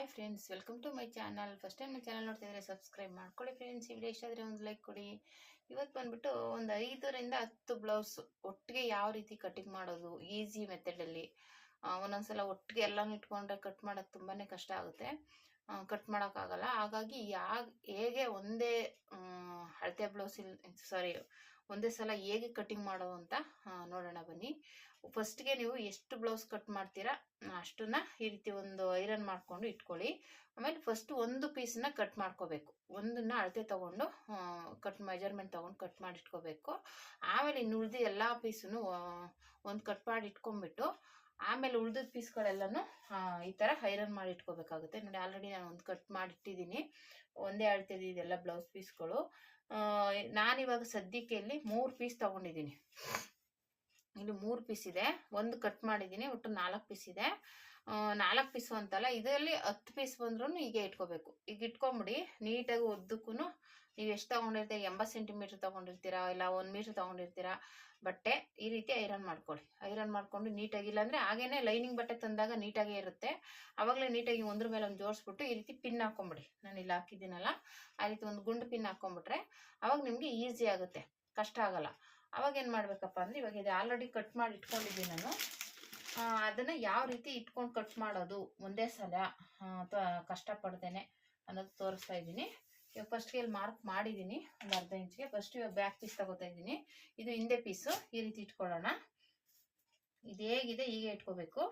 Hi friends, welcome to my channel. First time ನನ್ನ channel ನೋಡ್ತಿದ್ರೆ subscribe ಮಾಡ್ಕೊಳ್ಳಿ friends. ಈ ವಿಡಿಯೋ ಇಷ್ಟ ಆದರೆ ಒಂದು ಲೈಕ್ ಕೊಡಿ. ಇವತ್ತು ಬಂದ್ಬಿಟ್ಟು ಒಂದು 5ರಿಂದ 10 ಬ್ಲೌಸ್ ಒಟ್ಟಿಗೆ ಯಾವ ರೀತಿ ಕಟಿಂಗ್ ಮಾಡೋದು ಈಸಿ ಮೆಥಡಲ್ಲಿ. ಒಂದೊಂದ್ಸಲ ಒಟ್ಟಿಗೆ ಎಲ್ಲನೂ ಇಟ್ಕೊಂಡ್ರೆ ಕಟ್ ಮಾಡೋಕ್ಕೆ ತುಂಬಾ ಕಷ್ಟ ಆಗುತ್ತೆ, ಕಟ್ ಮಾಡೋಕ್ಕಾಗಲ್ಲ. ಹಾಗಾಗಿ ಹೇಗೆ ಒಂದೇ ಅಳತೆ ಬ್ಲೌಸ್ ಒಂದೇ ಸಲ ಹೇಗೆ ಕಟಿಂಗ್ ಮಾಡೋ ಅಂತ ನೋಡೋಣ ಬನ್ನಿ. ಫಸ್ಟ್ಗೆ ನೀವು ಎಷ್ಟು ಬ್ಲೌಸ್ ಕಟ್ ಮಾಡ್ತೀರಾ ಅಷ್ಟನ್ನ ಈ ರೀತಿ ಒಂದು ಐರನ್ ಮಾಡ್ಕೊಂಡು ಇಟ್ಕೊಳ್ಳಿ. ಆಮೇಲೆ ಫಸ್ಟ್ ಒಂದು ಪೀಸನ್ನ ಕಟ್ ಮಾಡ್ಕೋಬೇಕು. ಒಂದನ್ನ ಅಳತೆ ತಗೊಂಡು ಮೆಜರ್ಮೆಂಟ್ ತಗೊಂಡು ಕಟ್ ಮಾಡಿ ಇಟ್ಕೋಬೇಕು. ಆಮೇಲೆ ಇನ್ನು ಉಳಿದು ಎಲ್ಲ ಪೀಸನ್ನು ಒಂದು ಕಟ್ ಮಾಡಿ ಇಟ್ಕೊಂಡ್ಬಿಟ್ಟು ಆಮೇಲೆ ಉಳಿದ ಪೀಸ್ಗಳೆಲ್ಲನೂ ಈ ಥರ ಐರನ್ ಮಾಡಿ ಇಟ್ಕೋಬೇಕಾಗುತ್ತೆ. ನೋಡಿ, ಆಲ್ರೆಡಿ ನಾನು ಒಂದು ಕಟ್ ಮಾಡಿ ಇಟ್ಟಿದ್ದೀನಿ. ಒಂದೇ ಅಳತೆದು ಇದೆಲ್ಲ ಬ್ಲೌಸ್ ಪೀಸ್ಗಳು. ನಾನಿವಾಗ ಸದ್ಯಕ್ಕೆ ಇಲ್ಲಿ 3 ಪೀಸ್ ತಗೊಂಡಿದ್ದೀನಿ. ಇಲ್ಲಿ 3 ಪೀಸ್ ಇದೆ, ಒಂದು ಕಟ್ ಮಾಡಿದ್ದೀನಿ. ಒಟ್ಟು 4 ಪೀಸ್ ಇದೆ. 4 ಪೀಸು ಅಂತಲ್ಲ, ಇದರಲ್ಲಿ 10 ಪೀಸ್ ಬಂದ್ರೂ ಹೀಗೆ ಇಟ್ಕೋಬೇಕು. ಈಗ ಇಟ್ಕೊಂಬಿಡಿ ನೀಟಾಗಿ. ಉದ್ದಕ್ಕೂ ನೀವು ಎಷ್ಟು ತಗೊಂಡಿರ್ತೀರ, 80 ಸೆಂಟಿಮೀಟರ್ ತಗೊಂಡಿರ್ತೀರಾ ಇಲ್ಲ 1 ಮೀಟರ್ ತಗೊಂಡಿರ್ತೀರಾ ಬಟ್ಟೆ, ಈ ರೀತಿ ಐರನ್ ಮಾಡ್ಕೊಳ್ಳಿ. ಐರನ್ ಮಾಡ್ಕೊಂಡು ನೀಟಾಗಿ, ಇಲ್ಲಾಂದ್ರೆ ಹಾಗೇನೆ ಲೈನಿಂಗ್ ಬಟ್ಟೆ ತಂದಾಗ ನೀಟಾಗೇ ಇರುತ್ತೆ. ಆವಾಗಲೇ ನೀಟಾಗಿ ಒಂದ್ರ ಮೇಲೆ ಒಂದು ಜೋಡಿಸ್ಬಿಟ್ಟು ಈ ರೀತಿ ಪಿನ್ ಹಾಕೊಂಬಿಡಿ. ನಾನು ಇಲ್ಲಿ ಹಾಕಿದ್ದೀನಲ್ಲ ಆ ರೀತಿ ಒಂದು ಗುಂಡು ಪಿನ್ ಹಾಕೊಂಡ್ಬಿಟ್ರೆ ಅವಾಗ ನಿಮಗೆ ಈಸಿ ಆಗುತ್ತೆ, ಕಷ್ಟ ಆಗಲ್ಲ. ಅವಾಗ ಏನು ಮಾಡಬೇಕಪ್ಪ ಅಂದರೆ, ಇವಾಗ ಇದು ಆಲ್ರೆಡಿ ಕಟ್ ಮಾಡಿ ಇಟ್ಕೊಂಡಿದ್ದೀನಿ ನಾನು. ಅದನ್ನು ಯಾವ ರೀತಿ ಇಟ್ಕೊಂಡು ಕಟ್ ಮಾಡೋದು ಒಂದೇ ಸಲ ಅಥವಾ ಕಷ್ಟಪಡ್ತೇನೆ ಅನ್ನೋದು ತೋರಿಸ್ತಾ ಇದ್ದೀನಿ. ಇವಾಗ ಫಸ್ಟ್ಗೆ ಇಲ್ಲಿ ಮಾರ್ಕ್ ಮಾಡಿದ್ದೀನಿ ಒಂದು ಅರ್ಧ ಇಂಚ್ಗೆ. ಫಸ್ಟ್ ಇವಾಗ ಬ್ಯಾಕ್ ಪೀಸ್ ತಗೋತಾ ಇದ್ದೀನಿ. ಇದು ಹಿಂದೆ ಪೀಸು. ಈ ರೀತಿ ಇಟ್ಕೊಳ್ಳೋಣ. ಇದು ಹೇಗಿದೆ ಹೀಗೆ ಇಟ್ಕೋಬೇಕು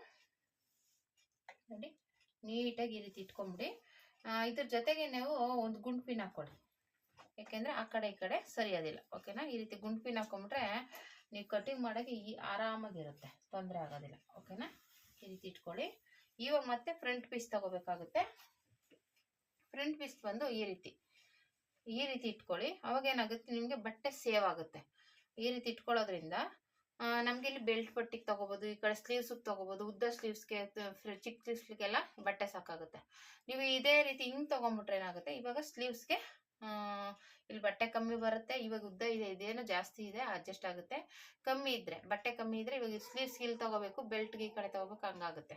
ನೋಡಿ, ನೀಟಾಗಿ ಈ ರೀತಿ ಇಟ್ಕೊಂಬಿಡಿ. ಇದ್ರ ಜೊತೆಗೆ ನೀವು ಒಂದು ಗುಂಡು ಪಿನ್ ಹಾಕ್ಕೊಳ್ಳಿ, ಯಾಕೆಂದರೆ ಆ ಕಡೆ ಈ ಕಡೆ ಸರಿಯೋದಿಲ್ಲ. ಓಕೆನಾ? ಈ ರೀತಿ ಗುಂಡು ಪಿನ್ ಹಾಕೊಂಡ್ಬಿಟ್ರೆ ನೀವು ಕಟಿಂಗ್ ಮಾಡೋಕ್ಕೆ ಆರಾಮಾಗಿರುತ್ತೆ, ತೊಂದರೆ ಆಗೋದಿಲ್ಲ. ಓಕೆನಾ? ಈ ರೀತಿ ಇಟ್ಕೊಳ್ಳಿ. ಇವಾಗ ಮತ್ತೆ ಫ್ರಂಟ್ ಪೀಸ್ ತಗೋಬೇಕಾಗುತ್ತೆ. ಫ್ರಂಟ್ ಪೀಸ್ ಬಂದು ಈ ರೀತಿ ಇಟ್ಕೊಳ್ಳಿ. ಅವಾಗ ಏನಾಗುತ್ತೆ, ನಿಮಗೆ ಬಟ್ಟೆ ಸೇವ್ ಆಗುತ್ತೆ. ಈ ರೀತಿ ಇಟ್ಕೊಳ್ಳೋದ್ರಿಂದ ನಮ್ಗೆ ಇಲ್ಲಿ ಬೆಲ್ಟ್ ಪಟ್ಟಿಗೆ ತಗೋಬೋದು, ಈ ಕಡೆ ಸ್ಲೀವ್ಸ್ಗೆ ತಗೋಬೋದು. ಉದ್ದ ಸ್ಲೀವ್ಸ್ಗೆ, ಚಿಕ್ಕ ಸ್ಲೀವ್ಸ್ಗೆಲ್ಲ ಬಟ್ಟೆ ಸಾಕಾಗುತ್ತೆ. ನೀವು ಇದೇ ರೀತಿ ಹಿಂಗೆ ತೊಗೊಂಡ್ಬಿಟ್ರೆ ಏನಾಗುತ್ತೆ, ಇವಾಗ ಸ್ಲೀವ್ಸ್ಗೆ ಇಲ್ಲಿ ಬಟ್ಟೆ ಕಮ್ಮಿ ಬರುತ್ತೆ. ಇವಾಗ ಉದ್ದ ಇದೆ, ಇದೇನು ಜಾಸ್ತಿ ಇದೆ, ಅಡ್ಜಸ್ಟ್ ಆಗುತ್ತೆ. ಕಮ್ಮಿ ಇದ್ರೆ, ಬಟ್ಟೆ ಕಮ್ಮಿ ಇದ್ರೆ ಇವಾಗ ಸ್ಲೀವ್ಸ್ಗೆ ಇಲ್ಲಿ ತಗೋಬೇಕು, ಬೆಲ್ಟ್ಗೆ ಈ ಕಡೆ ತಗೋಬೇಕು, ಹಂಗಾಗುತ್ತೆ.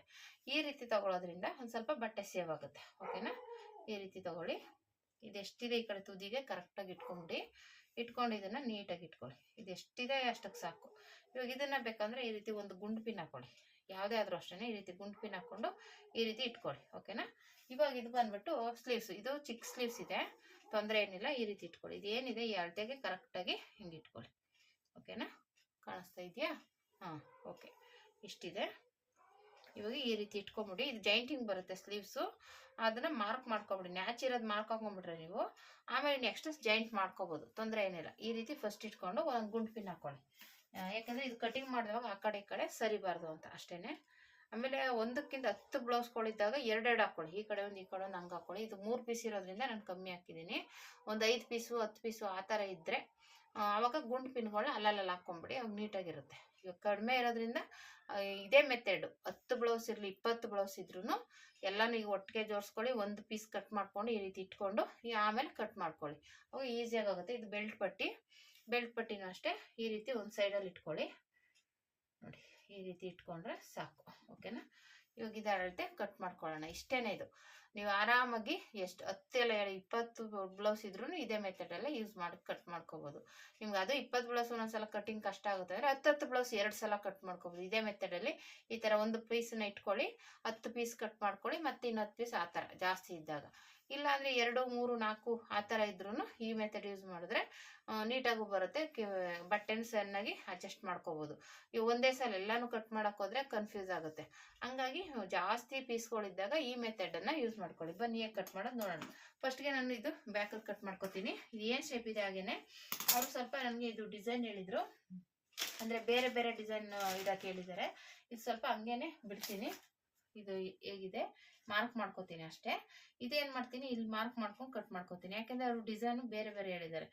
ಈ ರೀತಿ ತಗೊಳ್ಳೋದ್ರಿಂದ ಒಂದು ಸ್ವಲ್ಪ ಬಟ್ಟೆ ಸೇವ್ ಆಗುತ್ತೆ. ಓಕೆನಾ? ಈ ರೀತಿ ತಗೊಳ್ಳಿ. ಇದೆಷ್ಟಿದೆ ಈ ಕಡೆ ತುದಿಗೆ ಕರೆಕ್ಟಾಗಿ ಇಟ್ಕೊಂಬಿಡಿ. ಇಟ್ಕೊಂಡು ಇದನ್ನು ನೀಟಾಗಿ ಇಟ್ಕೊಳ್ಳಿ. ಇದೆಷ್ಟಿದೆ ಅಷ್ಟಕ್ಕೆ ಸಾಕು. ಇವಾಗ ಇದನ್ನು ಬೇಕಂದರೆ ಈ ರೀತಿ ಒಂದು ಗುಂಡು ಪಿನ್ ಹಾಕೊಳ್ಳಿ. ಯಾವುದೇ ಆದರೂ ಅಷ್ಟೇ ಈ ರೀತಿ ಗುಂಡು ಪಿನ್ ಹಾಕ್ಕೊಂಡು ಈ ರೀತಿ ಇಟ್ಕೊಳ್ಳಿ. ಓಕೆನಾ? ಇವಾಗ ಇದು ಬಂದ್ಬಿಟ್ಟು ಸ್ಲೀವ್ಸ್. ಇದು ಚಿಕ್ಕ ಸ್ಲೀವ್ಸ್ ಇದೆ, ತೊಂದರೆ ಏನಿಲ್ಲ. ಈ ರೀತಿ ಇಟ್ಕೊಳ್ಳಿ. ಇದೇನಿದೆ ಈ ಅಳತೆಗೆ ಕರೆಕ್ಟಾಗಿ ಹಿಂಗೆ ಇಟ್ಕೊಳ್ಳಿ. ಓಕೆನಾ? ಕಾಣಿಸ್ತಾ ಇದೆಯಾ? ಹಾಂ, ಓಕೆ. ಇಷ್ಟಿದೆ. ಇವಾಗ ಈ ರೀತಿ ಇಟ್ಕೊಂಬಿಡಿ. ಇದು ಜಾಯಿಂಟಿಂಗ್ ಬರುತ್ತೆ ಸ್ಲೀವ್ಸು, ಅದನ್ನು ಮಾರ್ಕ್ ಮಾಡ್ಕೊಬಿಡಿ. ನ್ಯಾಚಿರೋದು ಮಾರ್ಕ್ ಹಾಕೊಂಡ್ಬಿಟ್ರೆ ನೀವು ಆಮೇಲೆ ನೆಕ್ಸ್ಟ್ ಜಾಯಿಂಟ್ ಮಾಡ್ಕೋಬೋದು, ತೊಂದರೆ ಏನಿಲ್ಲ. ಈ ರೀತಿ ಫಸ್ಟ್ ಇಟ್ಕೊಂಡು ಒಂದು ಗುಂಡು ಪಿನ್ ಹಾಕೊಳ್ಳಿ. ಯಾಕಂದರೆ ಇದು ಕಟಿಂಗ್ ಮಾಡಿದಾಗ ಆ ಕಡೆ ಈ ಕಡೆ ಸರಿಬಾರ್ದು ಅಂತ ಅಷ್ಟೇ. ಆಮೇಲೆ ಒಂದಕ್ಕಿಂತ 10 ಬ್ಲೌಸ್ಗಳಿದ್ದಾಗ 2 ಹಾಕ್ಕೊಳ್ಳಿ. ಈ ಕಡೆ ಒಂದು ಈ ಕಡೆ ಒಂದು ಹಂಗೆ ಹಾಕ್ಕೊಳ್ಳಿ. ಇದು 3 ಪೀಸ್ ಇರೋದ್ರಿಂದ ನಾನು ಕಮ್ಮಿ ಹಾಕಿದ್ದೀನಿ. ಒಂದು 5 ಪೀಸು 10 ಪೀಸು ಆ ಥರ ಇದ್ದರೆ ಆವಾಗ ಗುಂಡು ಪಿನ್ಗಳನ್ನ ಅಲ್ಲಲ್ಲಿ ಹಾಕ್ಕೊಂಬಿಡಿ, ಅವಾಗ ನೀಟಾಗಿರುತ್ತೆ. ಇವಾಗ ಕಡಿಮೆ ಇರೋದ್ರಿಂದ ಇದೇ ಮೆಥಡು. 10 ಬ್ಲೌಸ್ ಇರಲಿ 20 ಬ್ಲೌಸ್ ಇದ್ರೂ ಎಲ್ಲನೂ ಈಗ ಒಟ್ಟಿಗೆ ಜೋಡಿಸ್ಕೊಳ್ಳಿ. ಒಂದು ಪೀಸ್ ಕಟ್ ಮಾಡ್ಕೊಂಡು ಈ ರೀತಿ ಇಟ್ಕೊಂಡು ಆಮೇಲೆ ಕಟ್ ಮಾಡ್ಕೊಳ್ಳಿ, ಅವಾಗ ಈಸಿಯಾಗಿ ಆಗುತ್ತೆ. ಇದು ಬೆಲ್ಟ್ ಪಟ್ಟಿನೂ ಅಷ್ಟೇ ಈ ರೀತಿ ಒಂದು ಸೈಡಲ್ಲಿ ಇಟ್ಕೊಳ್ಳಿ. ನೋಡಿ, ಈ ರೀತಿ ಇಟ್ಕೊಂಡ್ರೆ ಸಾಕು. ಓಕೆನಾ? ಇವಾಗ ಇದು ಅಳತೆ ಕಟ್ ಮಾಡ್ಕೊಳ್ಳೋಣ. ಇಷ್ಟೇನೆ ಇದು. ನೀವು ಆರಾಮಾಗಿ ಎಷ್ಟು 10 ಎಲ್ಲ 20 ಬ್ಲೌಸ್ ಇದ್ರೂ ಇದೇ ಮೆಥಡೆಲ್ಲ ಯೂಸ್ ಮಾಡಿ ಕಟ್ ಮಾಡ್ಕೋಬೋದು. ನಿಮ್ಗೆ ಅದು 20 ಬ್ಲೌಸ್ ಒಂದೊಂದ್ಸಲ ಕಟಿಂಗ್ ಕಷ್ಟ ಆಗುತ್ತೆ ಅಂದರೆ 10 ಬ್ಲೌಸ್ 2 ಸಲ ಕಟ್ ಮಾಡ್ಕೋಬೋದು. ಇದೇ ಮೆಥಡಲ್ಲಿ ಈ ಥರ ಒಂದು ಪೀಸನ್ನ ಇಟ್ಕೊಳ್ಳಿ, 10 ಪೀಸ್ ಕಟ್ ಮಾಡ್ಕೊಳ್ಳಿ, ಮತ್ತೆ ಇನ್ನು 10 ಪೀಸ್ ಆ ಥರ ಜಾಸ್ತಿ ಇದ್ದಾಗ. ಇಲ್ಲಾಂದರೆ 2, 3, 4 ಆ ಥರ ಇದ್ರೂ ಈ ಮೆಥಡ್ ಯೂಸ್ ಮಾಡಿದ್ರೆ ನೀಟಾಗೂ ಬರುತ್ತೆ. ಬಟ್ಟೆನ ಚೆನ್ನಾಗಿ ಅಡ್ಜಸ್ಟ್ ಮಾಡ್ಕೋಬೋದು. ಇವು ಒಂದೇ ಸಲ ಎಲ್ಲನೂ ಕಟ್ ಮಾಡೋಕ್ಕೋದ್ರೆ ಕನ್ಫ್ಯೂಸ್ ಆಗುತ್ತೆ. ಹಂಗಾಗಿ ಜಾಸ್ತಿ ಪೀಸ್ಗಳಿದ್ದಾಗ ಈ ಮೆಥಡನ್ನು ಯೂಸ್ ಮಾಡ್ಕೊಳ್ಳಿ. ಬನ್ನಿ ಹೇಗೆ ಕಟ್ ಮಾಡೋದು ನೋಡೋಣ. ಫಸ್ಟ್ಗೆ ನಾನು ಇದು ಬ್ಯಾಕಲ್ಲಿ ಕಟ್ ಮಾಡ್ಕೊತೀನಿ. ಇದು ಏನು ಶೇಪ್ ಇದೆ ಹಾಗೇನೆ. ಅವರು ಸ್ವಲ್ಪ ನನಗೆ ಇದು ಡಿಸೈನ್ ಹೇಳಿದರು, ಅಂದರೆ ಬೇರೆ ಬೇರೆ ಡಿಸೈನ್ ಇಡಕ್ಕೆ ಹೇಳಿದ್ದಾರೆ. ಇದು ಸ್ವಲ್ಪ ಹಂಗೇನೆ ಬಿಡ್ತೀನಿ. ಇದು ಹೇಗಿದೆ ಮಾರ್ಕ್ ಮಾಡ್ಕೋತೀನಿ ಅಷ್ಟೇ. ಇದೇನು ಮಾಡ್ತೀನಿ, ಇಲ್ಲಿ ಮಾರ್ಕ್ ಮಾಡ್ಕೊಂಡು ಕಟ್ ಮಾಡ್ಕೋತೀನಿ. ಯಾಕೆಂದರೆ ಅವರು ಡಿಸೈನು ಬೇರೆ ಬೇರೆ ಹೇಳಿದ್ದಾರೆ.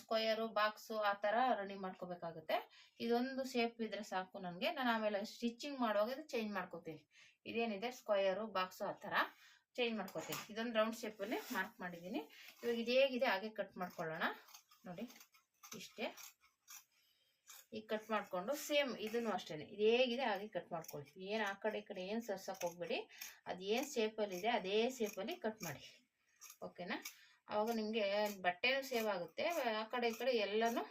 ಸ್ಕ್ವಯರು, ಬಾಕ್ಸು ಆ ಥರ ರೆಡಿ ಮಾಡ್ಕೋಬೇಕಾಗುತ್ತೆ. ಇದೊಂದು ಶೇಪ್ ಇದ್ರೆ ಸಾಕು ನನಗೆ. ನಾನು ಆಮೇಲೆ ಸ್ಟಿಚಿಂಗ್ ಮಾಡುವಾಗ ಇದು ಚೇಂಜ್ ಮಾಡ್ಕೋತೀನಿ. ಇದೇನಿದೆ ಸ್ಕ್ವಯರು, ಬಾಕ್ಸು ಆ ಥರ ಚೇಂಜ್ ಮಾಡ್ಕೋತೀನಿ. ಇದೊಂದು ರೌಂಡ್ ಶೇಪಲ್ಲಿ ಮಾರ್ಕ್ ಮಾಡಿದ್ದೀನಿ. ಇವಾಗ ಇದು ಹೇಗಿದೆ ಹಾಗೆ ಕಟ್ ಮಾಡ್ಕೊಳ್ಳೋಣ. ನೋಡಿ, ಇಷ್ಟೇ. ಈಗ ಕಟ್ ಮಾಡಿಕೊಂಡು ಸೇಮ್ ಇದನ್ನು ಅಷ್ಟೇ ಇದು ಹೇಗಿದೆ ಹಾಗೆ ಕಟ್ ಮಾಡ್ಕೊಳ್ಳಿ. ಏನು ಆ ಕಡೆ ಈ ಕಡೆ ಏನು ಸರ್ಸಕ್ಕೆ ಹೋಗ್ಬೇಡಿ. ಅದು ಏನು ಶೇಪಲ್ಲಿದೆ ಅದೇ ಶೇಪಲ್ಲಿ ಕಟ್ ಮಾಡಿ, ಓಕೆನಾ. ಆವಾಗ ನಿಮಗೆ ಬಟ್ಟೆನೂ ಸೇವ್ ಆಗುತ್ತೆ, ಆ ಕಡೆ ಈ ಕಡೆ ಎಲ್ಲನೂ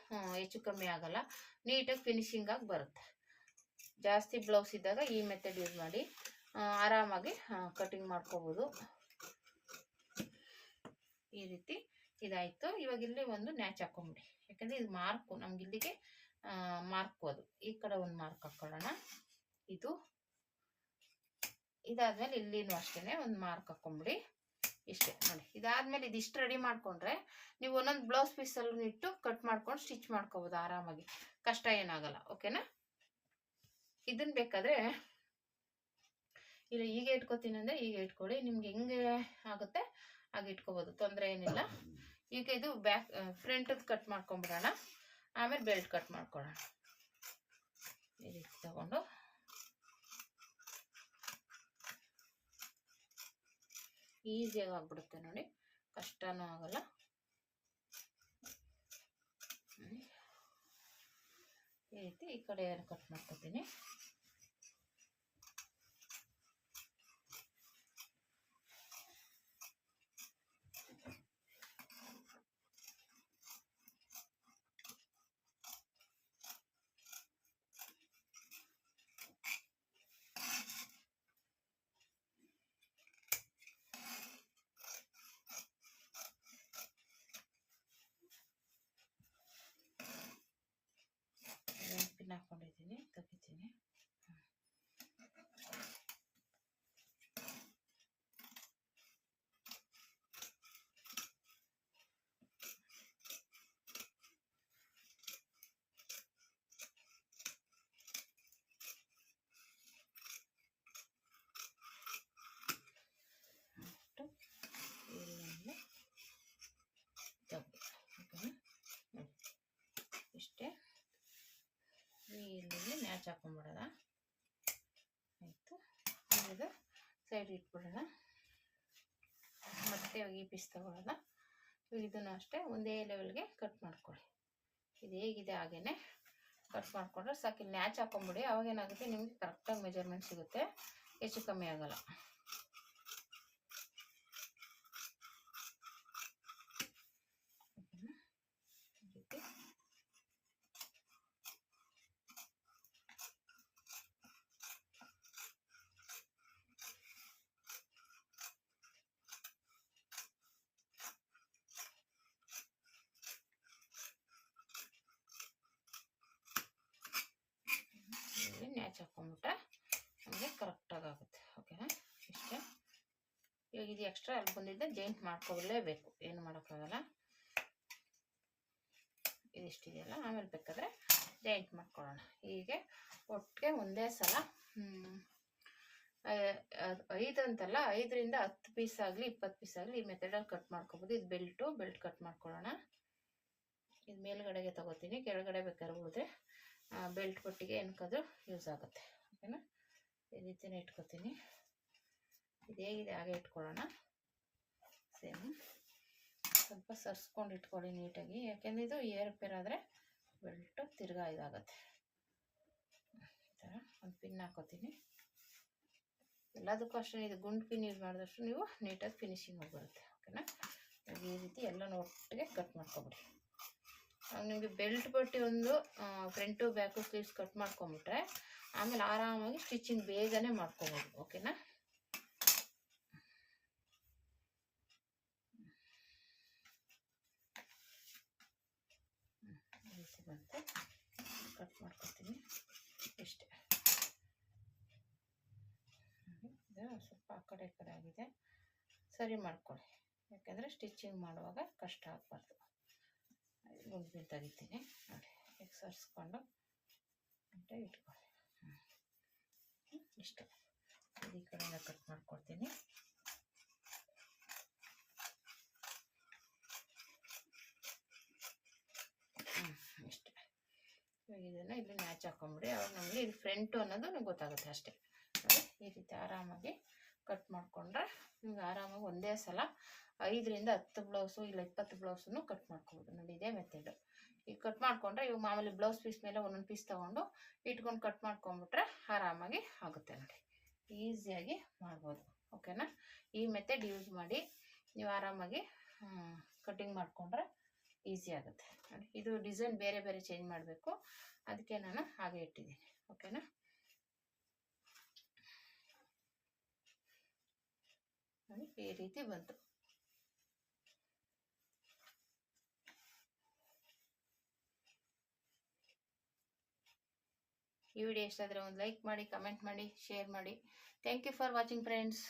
ಹೆಚ್ಚು ಕಮ್ಮಿ ಆಗಲ್ಲ, ನೀಟಾಗಿ ಫಿನಿಶಿಂಗಾಗಿ ಬರುತ್ತೆ. ಜಾಸ್ತಿ ಬ್ಲೌಸ್ ಇದ್ದಾಗ ಈ ಮೆಥಡ್ ಯೂಸ್ ಮಾಡಿ ಆರಾಮಾಗಿ ಕಟಿಂಗ್ ಮಾಡ್ಕೋಬೋದು. ಈ ರೀತಿ ಇದಾಯಿತು. ಇವಾಗ ಇಲ್ಲಿ ಒಂದು ನ್ಯಾಚ್ ಹಾಕೊಂಬಿಡಿ, ಯಾಕಂದರೆ ಇದು ಮಾರ್ಕು ನಮ್ಗೆ ಇಲ್ಲಿಗೆ ಮಾರ್ಕು. ಅದು ಈ ಕಡೆ ಒಂದು ಮಾರ್ಕ್ ಹಾಕ್ಕೊಳ್ಳೋಣ. ಇದಾದ್ಮೇಲೆ ಇಲ್ಲಿನೂ ಅಷ್ಟೇ ಒಂದು ಮಾರ್ಕ್ ಹಾಕೊಂಬಿಡಿ. ಇಷ್ಟೇ ನೋಡಿ. ಇದಾದ್ಮೇಲೆ ಇದಿಷ್ಟು ರೆಡಿ ಮಾಡ್ಕೊಂಡ್ರೆ ನೀವು ಒಂದೊಂದು ಬ್ಲೌಸ್ ಪೀಸಲ್ಲೂ ಇಟ್ಟು ಕಟ್ ಮಾಡ್ಕೊಂಡು ಸ್ಟಿಚ್ ಮಾಡ್ಕೋಬೋದು ಆರಾಮಾಗಿ, ಕಷ್ಟ ಏನಾಗಲ್ಲ, ಓಕೆನಾ. ಇದನ್ನ ಬೇಕಾದ್ರೆ ಇಲ್ಲ ಈಗ ಇಟ್ಕೋತೀನಿ ಅಂದರೆ ಈಗ ಇಟ್ಕೊಳ್ಳಿ, ನಿಮ್ಗೆ ಹೆಂಗೆ ಆಗುತ್ತೆ ಹಾಗೆ ಇಟ್ಕೋಬೋದು, ತೊಂದರೆ ಏನಿಲ್ಲ. ಈಗ ಇದು ಬ್ಯಾಕ್ ಫ್ರಂಟದ್ದು ಕಟ್ ಮಾಡ್ಕೊಂಬಿಡೋಣ, ಆಮೇಲೆ ಬೆಲ್ಟ್ ಕಟ್ ಮಾಡ್ಕೊಳ್ಳೋಣ. ಈ ರೀತಿ ತಗೊಂಡು ಈಸಿಯಾಗಿ ಆಗ್ಬಿಡುತ್ತೆ ನೋಡಿ, ಕಷ್ಟನೂ ಆಗಲ್ಲ. ಈ ರೀತಿ ಈ ಕಡೆ ಕಟ್ ಮಾಡ್ಕೊತೀನಿ. ಪಿನ್ ಹಾಕೊಂಡಿದ್ದೀನಿ, ತೆಗಿತೀನಿ. ಇಷ್ಟೇ, ಇಲ್ಲಿ ನ್ಯಾಚ್ ಹಾಕೊಂಡ್ಬಿಡೋಣ. ಆಯಿತು, ಇದು ಸೈಡ್ ಇಟ್ಬಿಡೋಣ. ಮತ್ತೆ ಈ ಪೀಸ್ ತಗೊಳ್ಳೋಣ. ಇದನ್ನು ಅಷ್ಟೇ ಒಂದೇ ಲೆವೆಲ್ಗೆ ಕಟ್ ಮಾಡ್ಕೊಳ್ಳಿ. ಇದು ಹೇಗಿದೆ ಹಾಗೇನೆ ಕಟ್ ಮಾಡಿಕೊಂಡ್ರೆ ಸಾಕು. ಇಲ್ಲಿ ನ್ಯಾಚ್ ಹಾಕೊಂಡ್ಬಿಡಿ, ಅವಾಗ ಏನಾಗುತ್ತೆ ನಿಮಗೆ ಕರೆಕ್ಟಾಗಿ ಮೆಜರ್ಮೆಂಟ್ ಸಿಗುತ್ತೆ, ಹೆಚ್ಚು ಕಮ್ಮಿ ಆಗಲ್ಲ. ನ್ಯಾಚ್ ಹಾಕೊಂಡ್ಬಿಟ್ರೆ ನಮಗೆ ಕರೆಕ್ಟಾಗಿ ಆಗುತ್ತೆ, ಓಕೆನಾ. ಇಷ್ಟೇ. ಇವಾಗ ಇದು ಎಕ್ಸ್ಟ್ರಾ ಅಲ್ಲಿ ಬಂದಿದ್ದೆ ಜಾಯಿಂಟ್ ಮಾಡ್ಕೊಲೇಬೇಕು, ಏನು ಮಾಡೋಕ್ಕಾಗಲ್ಲ. ಇದಿಷ್ಟಿದೆಯಲ್ಲ, ಆಮೇಲೆ ಬೇಕಾದರೆ ಜಾಯಿಂಟ್ ಮಾಡ್ಕೊಳ್ಳೋಣ. ಹೀಗೆ ಒಟ್ಟಿಗೆ ಒಂದೇ ಸಲ 5 ಅಂತಲ್ಲ, 5ರಿಂದ 10 ಪೀಸ್ ಆಗಲಿ 20 ಪೀಸ್ ಆಗಲಿ ಈ ಮೆಥಡಲ್ಲಿ ಕಟ್ ಮಾಡ್ಕೊಬೋದು. ಇದು ಬೆಲ್ಟ್ ಕಟ್ ಮಾಡ್ಕೊಳ್ಳೋಣ. ಇದು ಮೇಲ್ಗಡೆಗೆ ತಗೋತೀನಿ, ಕೆಳಗಡೆ ಬೇಕಾದ್ರೆ ಉಳಿದ್ರೆ ಬೆಲ್ಟ್ ಪಟ್ಟಿಗೆ ಏನಕ್ಕಾದ್ರೂ ಯೂಸ್ ಆಗುತ್ತೆ, ಓಕೆನಾ. ಈ ರೀತಿನೇ ಇಟ್ಕೊತೀನಿ. ಇದು ಹೇಗಿದೆ ಹಾಗೆ ಇಟ್ಕೊಳ್ಳೋಣ. ಸೇಮ್ ಸ್ವಲ್ಪ ಸರ್ಸ್ಕೊಂಡು ಇಟ್ಕೊಳ್ಳಿ ನೀಟಾಗಿ, ಯಾಕೆಂದರೆ ಇದು ಏರುಪೇರಾದರೆ ಬೆಲ್ಟು ತಿರ್ಗಾ ಇದಾಗುತ್ತೆ. ಈ ಥರ ಒಂದು ಪಿನ್ ಹಾಕೋತೀನಿ. ಎಲ್ಲದಕ್ಕೂ ಅಷ್ಟೇ, ಇದು ಗುಂಡು ಪಿನ್ ಯೂಸ್ ಮಾಡಿದಷ್ಟು ನೀವು ನೀಟಾಗಿ ಫಿನಿಶಿಂಗ್ ಬರುತ್ತೆ, ಓಕೆನಾ. ಈ ರೀತಿ ಎಲ್ಲನೂ ಒಟ್ಟಿಗೆ ಕಟ್ ಮಾಡ್ಕೊಬಿಡಿ. ನಿಮಗೆ ಬೆಲ್ಟ್ ಪಟ್ಟಿ ಒಂದು ಫ್ರಂಟು ಬ್ಯಾಕು ಸ್ಲೀವ್ಸ್ ಕಟ್ ಮಾಡ್ಕೊಂಬಿಟ್ರೆ ಆಮೇಲೆ ಆರಾಮಾಗಿ ಸ್ಟಿಚಿಂಗ್ ಬೇಗನೆ ಮಾಡ್ಕೊಬೋದು, ಓಕೆನಾ. ಬಂತು, ಕಟ್ ಮಾಡ್ಕೊತೀನಿ. ಇಷ್ಟೇ. ಇದು ಸ್ವಲ್ಪ ಆ ಕಡೆ ಈ ಕಡೆ ಆಗಿದೆ, ಸರಿ ಮಾಡ್ಕೊಳ್ಳಿ, ಯಾಕೆಂದರೆ ಸ್ಟಿಚಿಂಗ್ ಮಾಡುವಾಗ ಕಷ್ಟ ಆಗಬಾರ್ದು. ಗುಂಡು ತೆಗಿತೀನಿ ನೋಡಿ, ಈಗ ಸರ್ಸ್ಕೊಂಡು ಅಂತ ಇಟ್ಕೊಳ್ಳಿ. ಇಷ್ಟು ಈ ಕಡೆಯಿಂದ ಕಟ್ ಮಾಡ್ಕೊಡ್ತೀನಿ. ಇಷ್ಟೇ. ಇವಾಗ ಇದನ್ನು ಇಲ್ಲಿ ಮ್ಯಾಚ್ ಹಾಕೊಂಬಿಡಿ, ಅವಾಗ ನಮಗೆ ಇದು ಫ್ರಂಟು ಅನ್ನೋದು ನಿಮ್ಗೆ ಗೊತ್ತಾಗುತ್ತೆ ಅಷ್ಟೇ. ನೋಡಿ, ಈ ರೀತಿ ಆರಾಮಾಗಿ ಕಟ್ ಮಾಡಿಕೊಂಡ್ರೆ ನಿಮ್ಗೆ ಆರಾಮಾಗಿ ಒಂದೇ ಸಲ 5ರಿಂದ 10 ಬ್ಲೌಸು ಇಲ್ಲ 20 ಬ್ಲೌಸನ್ನು ಕಟ್ ಮಾಡ್ಕೊಬೋದು. ನೋಡಿ, ಇದೇ ಮೆಥಡು. ಈಗ ಕಟ್ ಮಾಡ್ಕೊಂಡ್ರೆ ಇವಾಗ ಮಾಮೂಲಿ ಬ್ಲೌಸ್ ಪೀಸ್ ಮೇಲೆ ಒಂದೊಂದು ಪೀಸ್ ತೊಗೊಂಡು ಇಟ್ಕೊಂಡು ಕಟ್ ಮಾಡ್ಕೊಂಡ್ಬಿಟ್ರೆ ಆರಾಮಾಗಿ ಆಗುತ್ತೆ ನೋಡಿ. ಈಸಿಯಾಗಿ ಮಾಡ್ಬೋದು. ಓಕೆನಾ? ಈ ಮೆಥಡ್ ಯೂಸ್ ಮಾಡಿ ನೀವು ಆರಾಮಾಗಿ ಕಟ್ಟಿಂಗ್ ಮಾಡಿಕೊಂಡ್ರೆ ಈಸಿ ಆಗುತ್ತೆ ನೋಡಿ. ಇದು ಡಿಸೈನ್ ಬೇರೆ ಬೇರೆ ಚೇಂಜ್ ಮಾಡಬೇಕು, ಅದಕ್ಕೆ ನಾನು ಹಾಗೆ ಇಟ್ಟಿದ್ದೀನಿ. ಓಕೆನಾ? ನೋಡಿ ಈ ರೀತಿ ಬಂತು. ಈ ವಿಡಿಯೋ ಇಷ್ಟ ಆದರೆ ಒಂದು ಲೈಕ್ ಮಾಡಿ, ಕಮೆಂಟ್ ಮಾಡಿ, ಶೇರ್ ಮಾಡಿ. Thank you for watching friends.